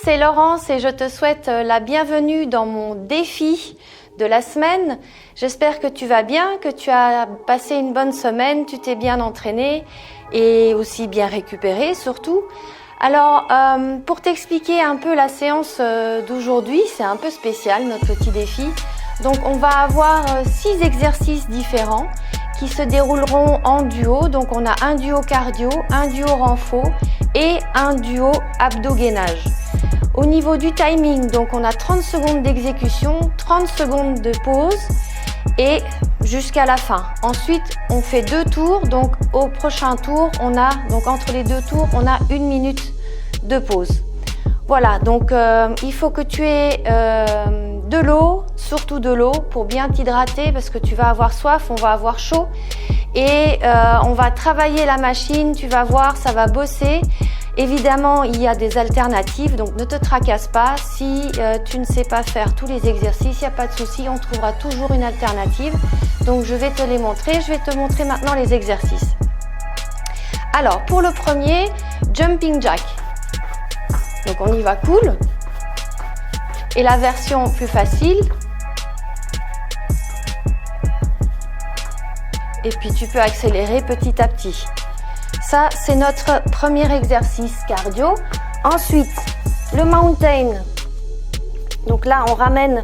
c'est Laurence et je te souhaite la bienvenue dans mon défi de la semaine. J'espère que tu vas bien, que tu as passé une bonne semaine, tu t'es bien entraîné et aussi bien récupéré surtout. Alors, pour t'expliquer un peu la séance d'aujourd'hui, c'est un peu spécial notre petit défi. Donc, on va avoir 6 exercices différents qui se dérouleront en duo. Donc, on a un duo cardio, un duo renfo et un duo abdos-gainage. Au niveau du timing, donc on a 30 secondes d'exécution, 30 secondes de pause et jusqu'à la fin. Ensuite, on fait 2 tours. Donc, au prochain tour, entre les 2 tours, on a 1 minute de pause. Voilà, donc il faut que tu aies de l'eau, surtout de l'eau pour bien t'hydrater parce que tu vas avoir soif, on va avoir chaud et on va travailler la machine, tu vas voir, ça va bosser. Évidemment, il y a des alternatives, donc ne te tracasse pas. Si tu ne sais pas faire tous les exercices, il n'y a pas de souci, on trouvera toujours une alternative. Donc je vais te les montrer, je vais te montrer maintenant les exercices. Alors, pour le premier, jumping jack. Donc on y va cool. Et la version plus facile. Et puis tu peux accélérer petit à petit. Ça, c'est notre premier exercice cardio. Ensuite, le mountain. Donc là, on ramène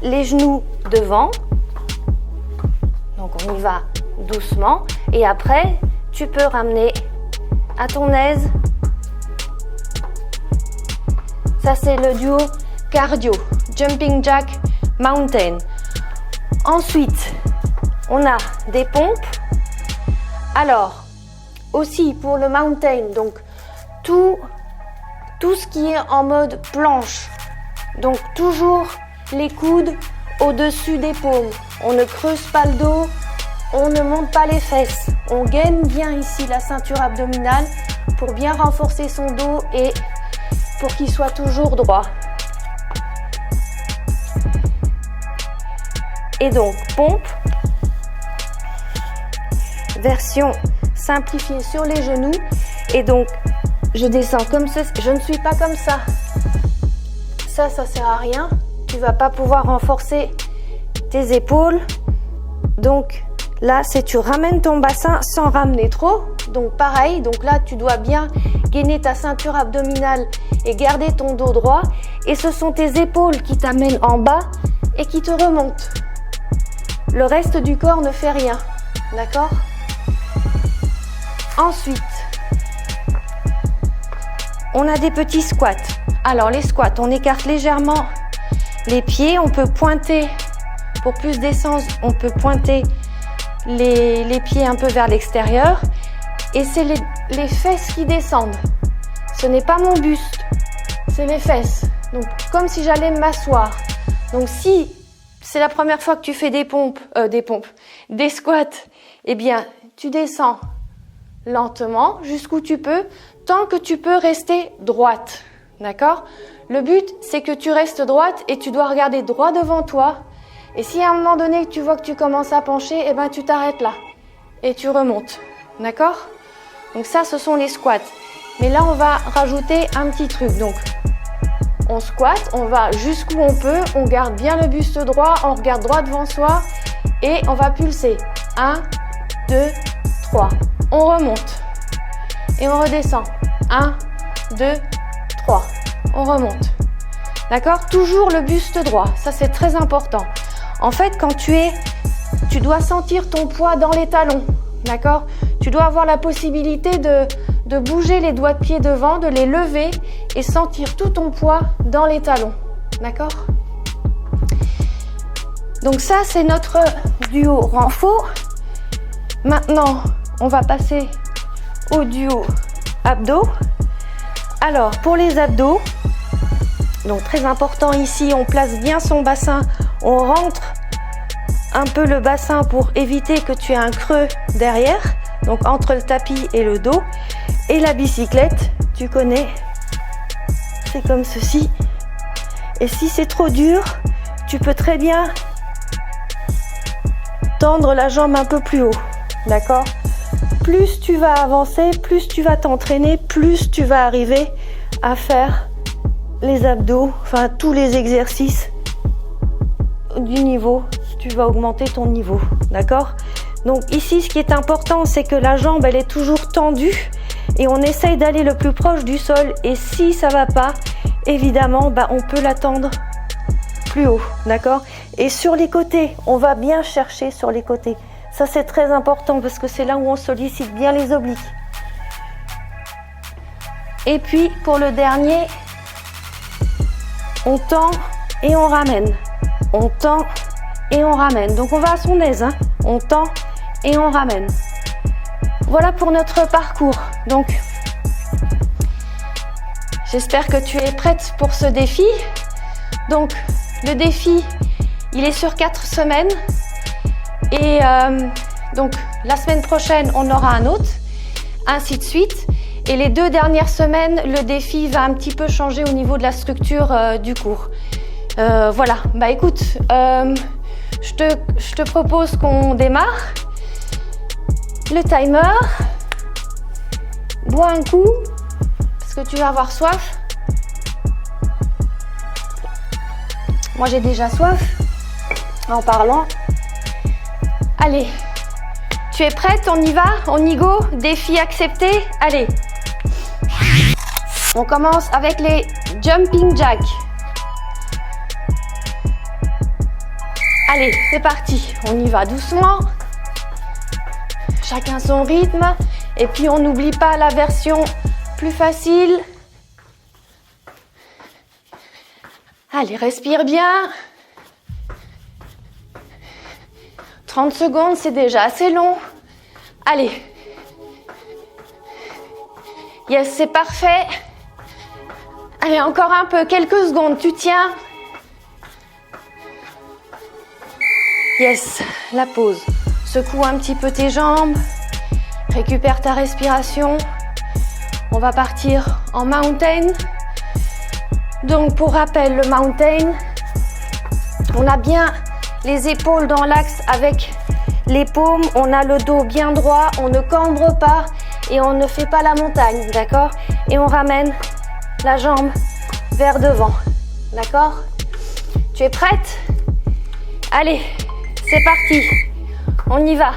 les genoux devant. Donc on y va doucement. Et après, tu peux ramener à ton aise. Ça, c'est le duo cardio, jumping jack, mountain. Ensuite, on a des pompes. Alors, aussi pour le mountain, donc tout ce qui est en mode planche. Donc, toujours les coudes au-dessus des paumes. On ne creuse pas le dos, on ne monte pas les fesses. On gaine bien ici la ceinture abdominale pour bien renforcer son dos et pour qu'il soit toujours droit. Et donc, pompe, version simplifiée sur les genoux. Et donc, je descends comme ça. Je ne suis pas comme ça. Ça sert à rien. Tu ne vas pas pouvoir renforcer tes épaules. Donc, là, c'est tu ramènes ton bassin sans ramener trop. Donc, pareil. Donc là, tu dois bien gainer ta ceinture abdominale et garder ton dos droit. Et ce sont tes épaules qui t'amènent en bas et qui te remontent. Le reste du corps ne fait rien. D'accord ? Ensuite, on a des petits squats. Alors, les squats, on écarte légèrement les pieds. On peut pointer, pour plus d'essence, on peut pointer les pieds un peu vers l'extérieur. Et c'est les fesses qui descendent. Ce n'est pas mon buste, c'est les fesses. Donc, comme si j'allais m'asseoir. Donc, si c'est la première fois que tu fais des squats, eh bien, tu descends lentement jusqu'où tu peux, tant que tu peux rester droite. D'accord ? Le but, c'est que tu restes droite et tu dois regarder droit devant toi. Et si à un moment donné, tu vois que tu commences à pencher, eh ben, tu t'arrêtes là et tu remontes. D'accord ? Donc ça, ce sont les squats. Mais là, on va rajouter un petit truc. Donc, on squatte, on va jusqu'où on peut, on garde bien le buste droit, on regarde droit devant soi et on va pulser. 1, 2, 3. On remonte et on redescend. 1, 2, 3. On remonte. D'accord ? Toujours le buste droit. Ça, c'est très important. En fait, quand tu dois sentir ton poids dans les talons. D'accord ? Tu dois avoir la possibilité de bouger les doigts de pied devant, de les lever et sentir tout ton poids dans les talons. D'accord ? Donc ça, c'est notre duo renfo. Maintenant, on va passer au duo abdos. Alors, pour les abdos, donc très important ici, on place bien son bassin, on rentre un peu le bassin pour éviter que tu aies un creux derrière, donc entre le tapis et le dos. Et la bicyclette, tu connais, c'est comme ceci. Et si c'est trop dur, tu peux très bien tendre la jambe un peu plus haut, d'accord ? Plus tu vas avancer, plus tu vas t'entraîner, plus tu vas arriver à faire les abdos, enfin tous les exercices du niveau, tu vas augmenter ton niveau, d'accord? Donc ici, ce qui est important, c'est que la jambe, elle est toujours tendue et on essaye d'aller le plus proche du sol. Et si ça va pas, évidemment, on peut la tendre plus haut, d'accord? Et sur les côtés, on va bien chercher sur les côtés. Ça, c'est très important parce que c'est là où on sollicite bien les obliques. Et puis, pour le dernier, on tend et on ramène. On tend et on ramène. Donc, on va à son aise, hein. On tend et on ramène. Voilà pour notre parcours. Donc, j'espère que tu es prête pour ce défi. Donc, le défi, il est sur 4 semaines. Et donc, la semaine prochaine, on aura un autre, ainsi de suite. Et les 2 dernières semaines, le défi va un petit peu changer au niveau de la structure du cours. Voilà, écoute, je te propose qu'on démarre. Le timer. Bois un coup, parce que tu vas avoir soif. Moi, j'ai déjà soif, en parlant. Allez, tu es prête? On y va? On y go? Défi accepté? Allez. On commence avec les jumping jacks. Allez, c'est parti. On y va doucement. Chacun son rythme. Et puis, on n'oublie pas la version plus facile. Allez, respire bien. 30 secondes, c'est déjà assez long. Allez. Yes, c'est parfait. Allez, encore un peu, quelques secondes, tu tiens. Yes, la pause. Secoue un petit peu tes jambes. Récupère ta respiration. On va partir en mountain. Donc, pour rappel, le mountain, on a bien les épaules dans l'axe avec les paumes. On a le dos bien droit. On ne cambre pas et on ne fait pas la montagne, d'accord? Et on ramène la jambe vers devant, d'accord? Tu es prête? Allez, c'est parti. On y va.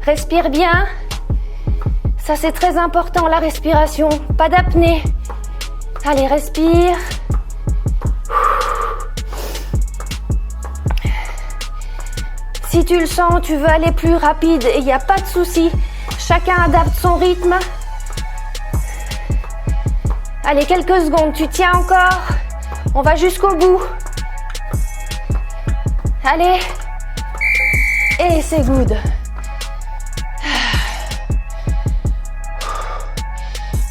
Respire bien. Ça, c'est très important, la respiration. Pas d'apnée. Allez, respire. Si tu le sens, tu veux aller plus rapide et il n'y a pas de souci. Chacun adapte son rythme. Allez, quelques secondes. Tu tiens encore. On va jusqu'au bout. Allez. Et c'est good.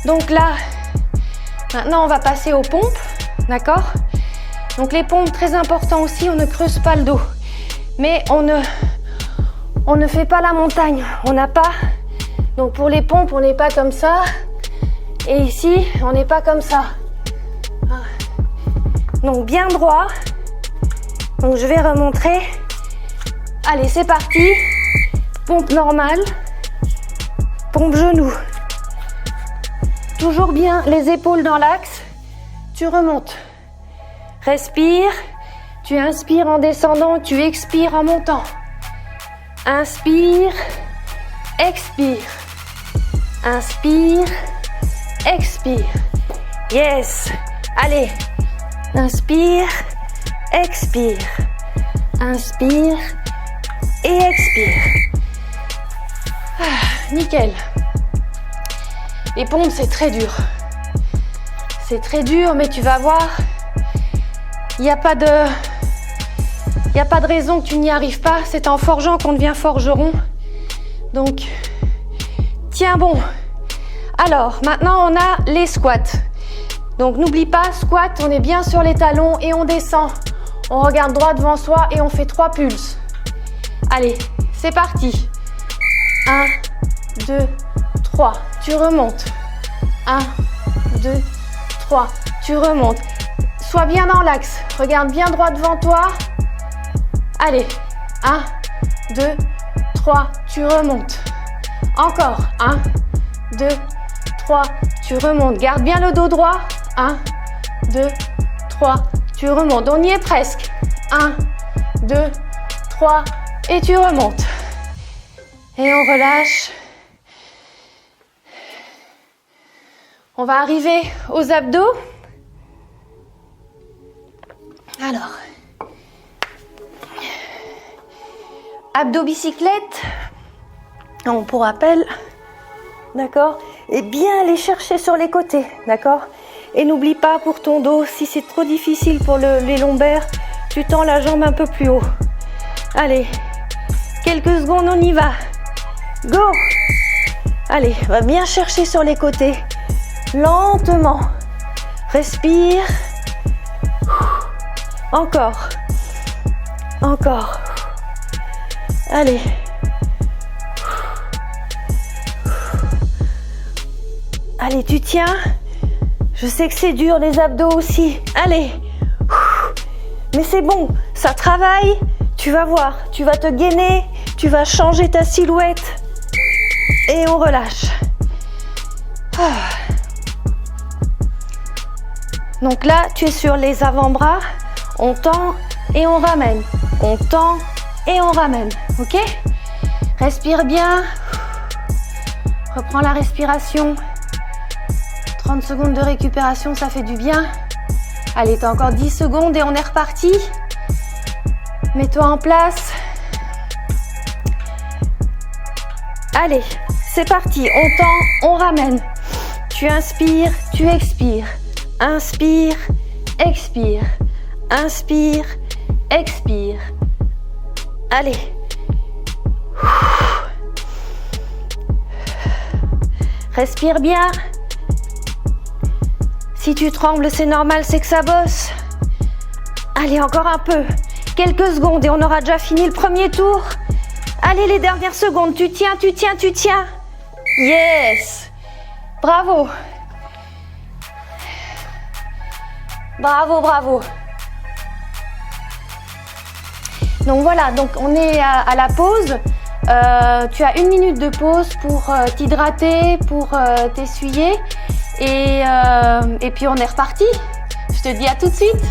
Donc là, maintenant on va passer aux pompes, d'accord? Donc les pompes, très important aussi, on ne creuse pas le dos. Mais on ne fait pas la montagne, on n'a pas. Donc pour les pompes, on n'est pas comme ça. Et ici, on n'est pas comme ça. Donc bien droit. Donc je vais remontrer. Allez, c'est parti. Pompe normale. Pompe genou. Toujours bien les épaules dans l'axe. Tu remontes. Respire. Tu inspires en descendant. Tu expires en montant. Inspire. Expire. Inspire. Expire. Yes. Allez. Inspire. Expire. Inspire. Et expire. Nickel. Les pompes, c'est très dur. C'est très dur, mais tu vas voir, il n'y a pas de raison que tu n'y arrives pas. C'est en forgeant qu'on devient forgeron. Donc, tiens bon. Alors, maintenant, on a les squats. Donc, n'oublie pas, squat, on est bien sur les talons et on descend. On regarde droit devant soi et on fait 3 pulses. Allez, c'est parti. 1, 2, 3. Tu remontes. 1, 2, 3. Tu remontes. Sois bien dans l'axe. Regarde bien droit devant toi. Allez. 1, 2, 3. Tu remontes. Encore. 1, 2, 3. Tu remontes. Garde bien le dos droit. 1, 2, 3, tu remontes. On y est presque. 1, 2, 3 et tu remontes. Et on relâche. On va arriver aux abdos. Alors, abdos bicyclette. Donc, pour rappel, d'accord? Et bien aller chercher sur les côtés, d'accord? Et n'oublie pas pour ton dos, si c'est trop difficile pour les lombaires, tu tends la jambe un peu plus haut. Allez, quelques secondes, on y va. Go! Allez, va bien chercher sur les côtés. Lentement. Respire. Encore. Encore. Allez. Allez, tu tiens. Je sais que c'est dur, les abdos aussi. Allez. Mais c'est bon, ça travaille. Tu vas voir, tu vas te gainer. Tu vas changer ta silhouette. Et on relâche. Donc là, tu es sur les avant-bras. On tend et on ramène. On tend et on ramène. Ok? Respire bien. Reprends la respiration. 30 secondes de récupération, ça fait du bien. Allez, t'as encore 10 secondes et on est reparti. Mets-toi en place. Allez, c'est parti. On tend, on ramène. Tu inspires, tu expires. Inspire, expire. Inspire, expire. Allez. Respire bien. Si tu trembles, c'est normal, c'est que ça bosse. Allez, encore un peu. Quelques secondes et on aura déjà fini le premier tour. Allez, les dernières secondes. Tu tiens, tu tiens, tu tiens. Yes. Bravo. Bravo, bravo. Donc voilà, donc on est à la pause. Tu as 1 minute de pause pour t'hydrater, pour t'essuyer. Et puis on est reparti. Je te dis à tout de suite.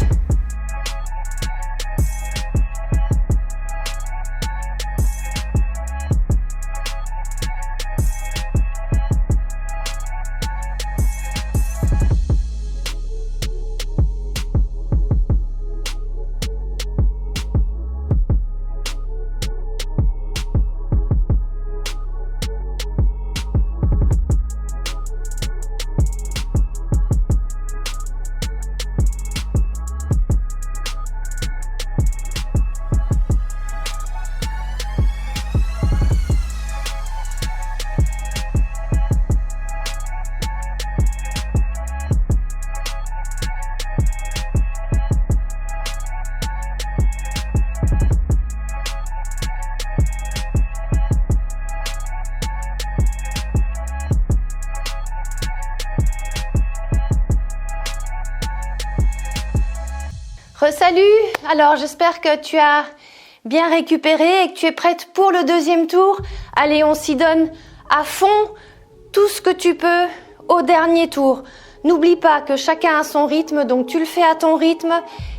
Salut, alors j'espère que tu as bien récupéré et que tu es prête pour le deuxième tour. Allez, on s'y donne à fond, tout ce que tu peux au dernier tour. N'oublie pas que chacun a son rythme, donc tu le fais à ton rythme.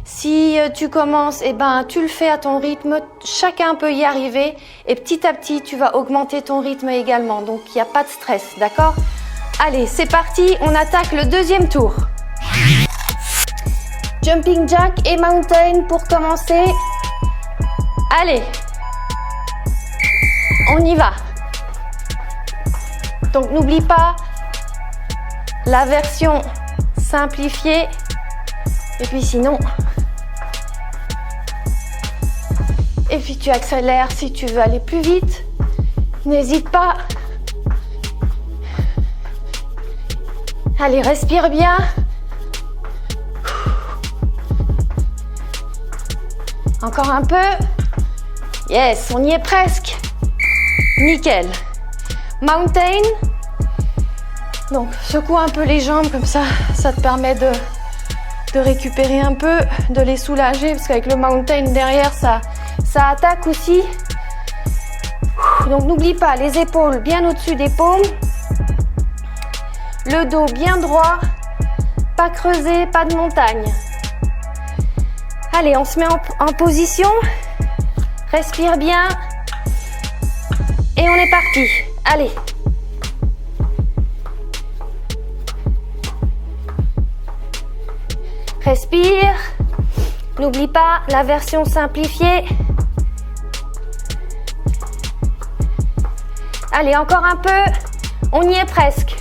Si tu commences, tu le fais à ton rythme. Chacun peut y arriver et petit à petit, tu vas augmenter ton rythme également. Donc, il n'y a pas de stress, d'accord? Allez, c'est parti, on attaque le deuxième tour. Jumping jack et mountain pour commencer. Allez, on y va. Donc n'oublie pas la version simplifiée. Et puis sinon, et puis tu accélères si tu veux aller plus vite. N'hésite pas. Allez, respire bien. Encore un peu. Yes, on y est presque. Nickel. Mountain. Donc, secoue un peu les jambes comme ça. Ça te permet de récupérer un peu, de les soulager. Parce qu'avec le mountain derrière, ça attaque aussi. Donc, n'oublie pas les épaules bien au-dessus des paumes. Le dos bien droit. Pas creusé, pas de montagne. Allez, on se met en position. Respire bien. Et on est parti. Allez. Respire. N'oublie pas la version simplifiée. Allez, encore un peu. On y est presque.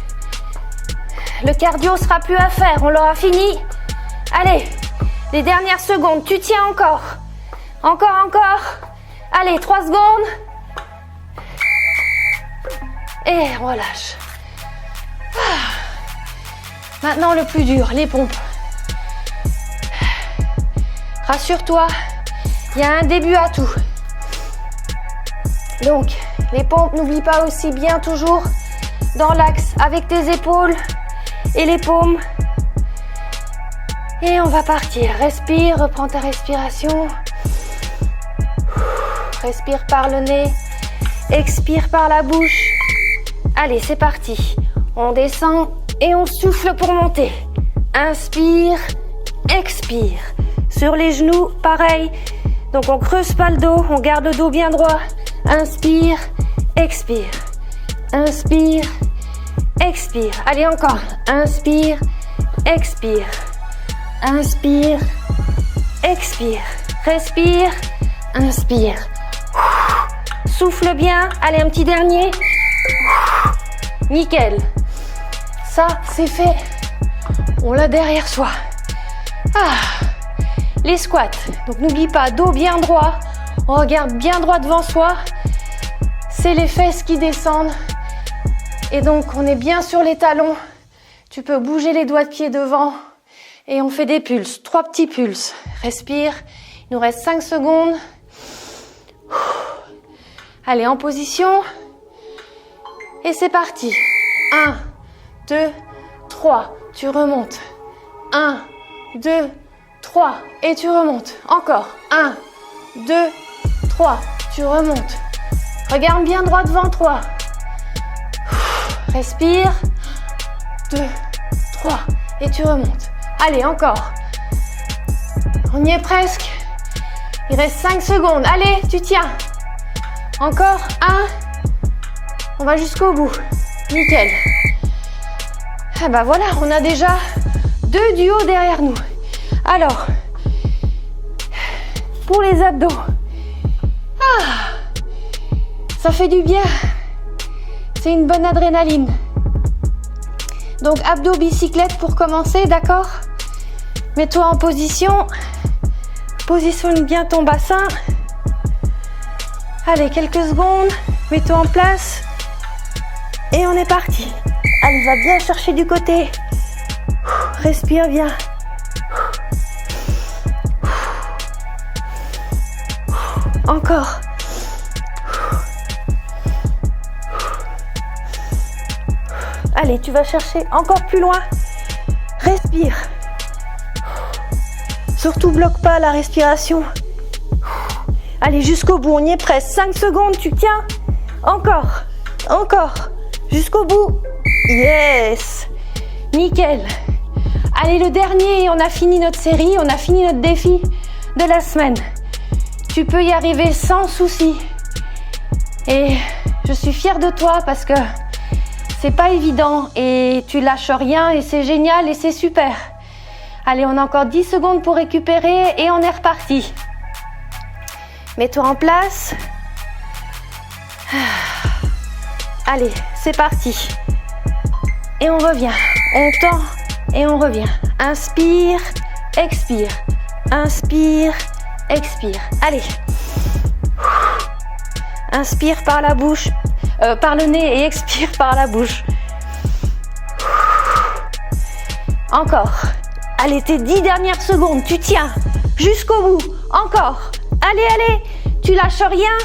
Le cardio sera plus à faire. On l'aura fini. Allez, les dernières secondes. Tu tiens encore. Encore. Allez, 3 secondes. Et on relâche. Maintenant, le plus dur, les pompes. Rassure-toi, il y a un début à tout. Donc, les pompes, n'oublie pas aussi bien toujours dans l'axe avec tes épaules et les paumes. Et on va partir. Respire, reprends ta respiration. Respire par le nez, expire par la bouche. Allez, c'est parti. On descend et on souffle pour monter. Inspire, expire. Sur les genoux, pareil. Donc on creuse pas le dos, on garde le dos bien droit. Inspire, expire. Inspire, expire. Allez, encore. Inspire, expire. Inspire, expire. Respire, inspire. Souffle bien. Allez, un petit dernier. Nickel. Ça, c'est fait. On l'a derrière soi. Les squats. Donc n'oublie pas, dos bien droit. On regarde bien droit devant soi. C'est les fesses qui descendent. Et donc on est bien sur les talons. Tu peux bouger les doigts de pied devant. Et on fait des pulses. 3 petits pulses. Respire. Il nous reste 5 secondes. Allez, en position. Et c'est parti. 1, 2, 3. Tu remontes. 1, 2, 3. Et tu remontes. Encore. 1, 2, 3. Tu remontes. Regarde bien droit devant toi. Respire. 2, 3. Et tu remontes. Allez, encore. On y est presque. Il reste 5 secondes. Allez, tu tiens. Encore. 1. On va jusqu'au bout. Nickel. Ah bah voilà, on a déjà 2 duos derrière nous. Alors, pour les abdos, ça fait du bien. C'est une bonne adrénaline. Donc, abdos bicyclette pour commencer, d'accord? Mets-toi en position. Positionne bien ton bassin. Allez, quelques secondes. Mets-toi en place. Et on est parti. Allez, va bien chercher du côté. Respire bien. Encore. Allez, tu vas chercher encore plus loin. Respire. Surtout, bloque pas la respiration. Allez, jusqu'au bout, on y est presque. 5 secondes, tu tiens. Encore. Jusqu'au bout. Yes. Nickel. Allez, le dernier, on a fini notre série, on a fini notre défi de la semaine. Tu peux y arriver sans souci. Et je suis fière de toi parce que c'est pas évident et tu lâches rien et c'est génial et c'est super. Allez, on a encore 10 secondes pour récupérer et on est reparti. Mets-toi en place. Allez, c'est parti. Et on revient. On tend et on revient. Inspire, expire. Inspire, expire. Allez. Inspire par la bouche, par le nez et expire par la bouche. Encore. Allez, tes 10 dernières secondes, tu tiens jusqu'au bout. Encore. Allez, tu lâches rien.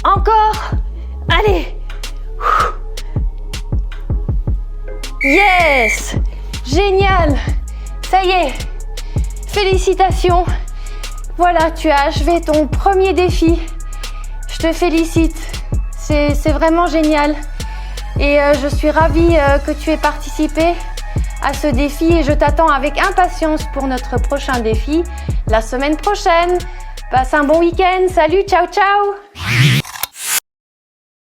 Encore. Allez. Yes. Génial. Ça y est. Félicitations. Voilà, tu as achevé ton premier défi. Je te félicite. C'est vraiment génial. Et je suis ravie que tu aies participé à ce défi et je t'attends avec impatience pour notre prochain défi la semaine prochaine. Passe un bon week-end. Salut, ciao, ciao!